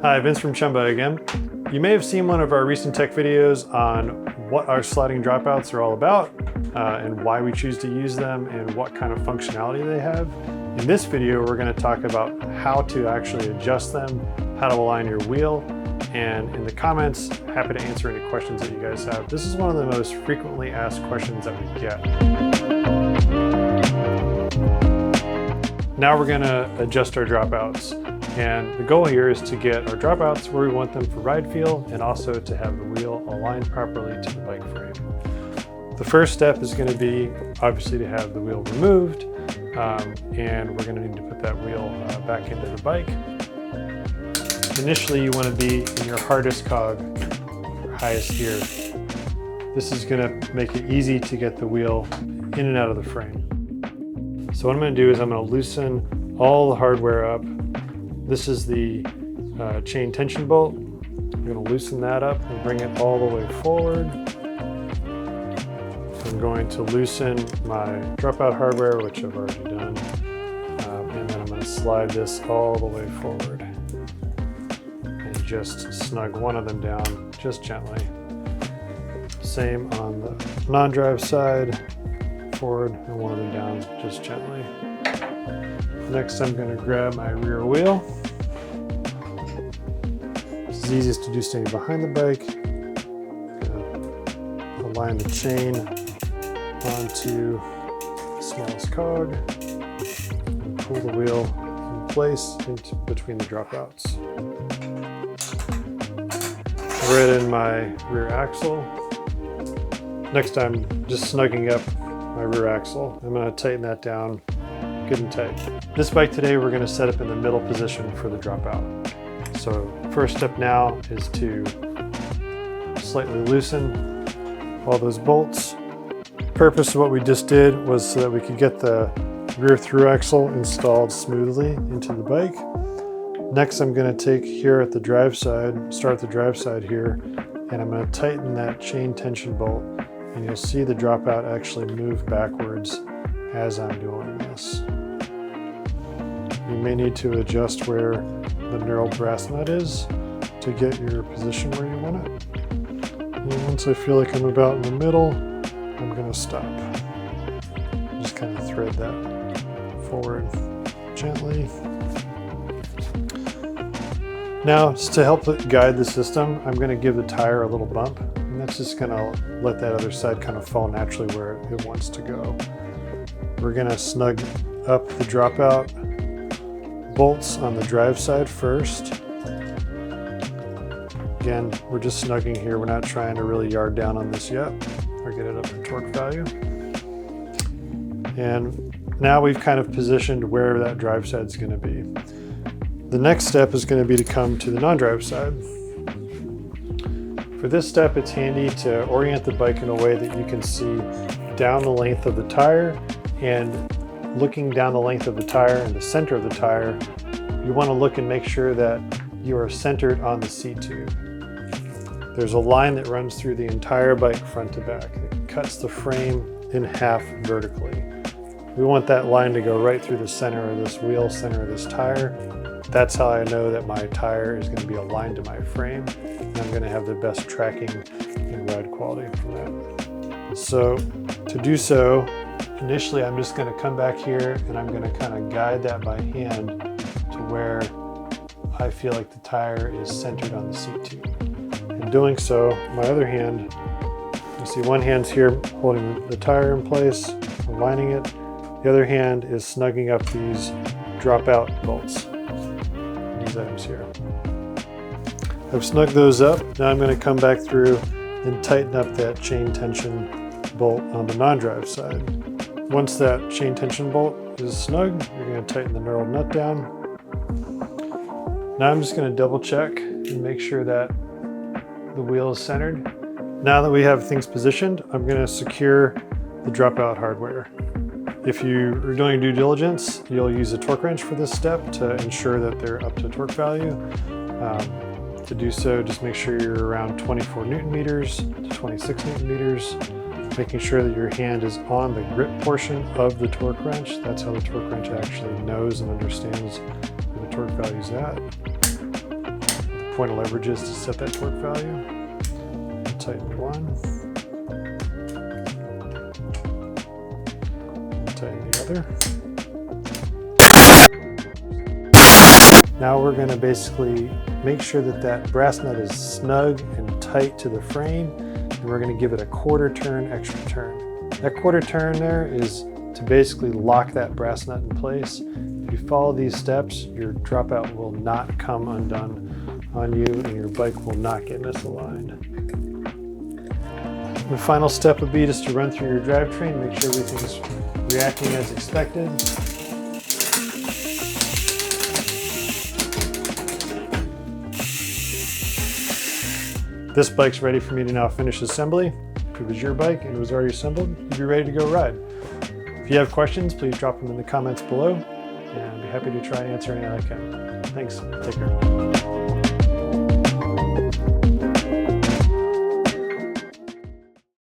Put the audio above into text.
Hi, Vince from Chumba again. You may have seen one of our recent tech videos on what our sliding dropouts are all about and why we choose to use them and what kind of functionality they have. In this video, we're going to talk about how to actually adjust them, how to align your wheel, and in the comments, happy to answer any questions that you guys have. This is one of the most frequently asked questions that we get. Now we're going to adjust our dropouts. And the goal here is to get our dropouts where we want them for ride feel and also to have the wheel aligned properly to the bike frame. The first step is going to be obviously to have the wheel removed, and we're going to need to put that wheel back into the bike. Initially you want to be in your hardest cog, or highest gear. This is going to make it easy to get the wheel in and out of the frame. So what I'm going to do is I'm going to loosen all the hardware up. This is the chain tension bolt. I'm going to loosen that up and bring it all the way forward. I'm going to loosen my dropout hardware, which I've already done. And then I'm going to slide this all the way forward. And just snug one of them down just gently. Same on the non-drive side, forward, and one of them down just gently. Next, I'm going to grab my rear wheel. This is easiest to do standing behind the bike. Align the chain onto the smallest cog and pull the wheel in place into between the dropouts. Thread in my rear axle. Next, I'm just snugging up my rear axle. I'm going to tighten that down good and tight. This bike today we're going to set up in the middle position for the dropout. So first step now is to slightly loosen all those bolts. The purpose of what we just did was so that we could get the rear through axle installed smoothly into the bike. Next I'm going to take here at the drive side, start the drive side here, and I'm going to tighten that chain tension bolt, and you'll see the dropout actually move backwards as I'm doing this. You may need to adjust where the knurled brass nut is to get your position where you want it. And once I feel like I'm about in the middle, I'm going to stop. Just kind of thread that forward gently. Now, just to help guide the system, I'm going to give the tire a little bump, and that's just going to let that other side kind of fall naturally where it wants to go. We're going to snug up the dropout bolts on the drive side first. Again, we're just snugging here. We're not trying to really yard down on this yet or get it up to torque value. And now we've kind of positioned where that drive side is going to be. The next step is going to be to come to the non-drive side. For this step, it's handy to orient the bike in a way that you can see down the length of the tire, and looking down the length of the tire and the center of the tire, you want to look and make sure that you are centered on the seat tube. There's a line that runs through the entire bike front to back. It cuts the frame in half vertically. We want that line to go right through the center of this wheel, center of this tire. That's how I know that my tire is going to be aligned to my frame, and I'm going to have the best tracking and ride quality from that. So to do so, initially, I'm just going to come back here and I'm going to kind of guide that by hand to where I feel like the tire is centered on the seat tube. In doing so, my other hand, you see one hand's here holding the tire in place, aligning it. The other hand is snugging up these dropout bolts, these items here. I've snugged those up. Now I'm going to come back through and tighten up that chain tension bolt on the non-drive side. Once that chain tension bolt is snug, you're going to tighten the knurled nut down. Now I'm just going to double check and make sure that the wheel is centered. Now that we have things positioned, I'm going to secure the dropout hardware. If you are doing due diligence, you'll use a torque wrench for this step to ensure that they're up to torque value. To do so, just make sure you're around 24 Newton meters to 26 Newton meters. Making sure that your hand is on the grip portion of the torque wrench. That's how the torque wrench actually knows and understands where the torque value is at. point of leverage is to set that torque value. Tighten one. Tighten the other. Now we're going to basically make sure that that brass nut is snug and tight to the frame, and we're going to give it a quarter turn, extra turn. That quarter turn there is to basically lock that brass nut in place. If you follow these steps, your dropout will not come undone on you and your bike will not get misaligned. The final step would be just to run through your drivetrain, make sure everything's reacting as expected. This bike's ready for me to now finish assembly. If it was your bike and it was already assembled, you'd be ready to go ride. If you have questions, please drop them in the comments below, and I'll be happy to try answering any I can. Thanks. Take care.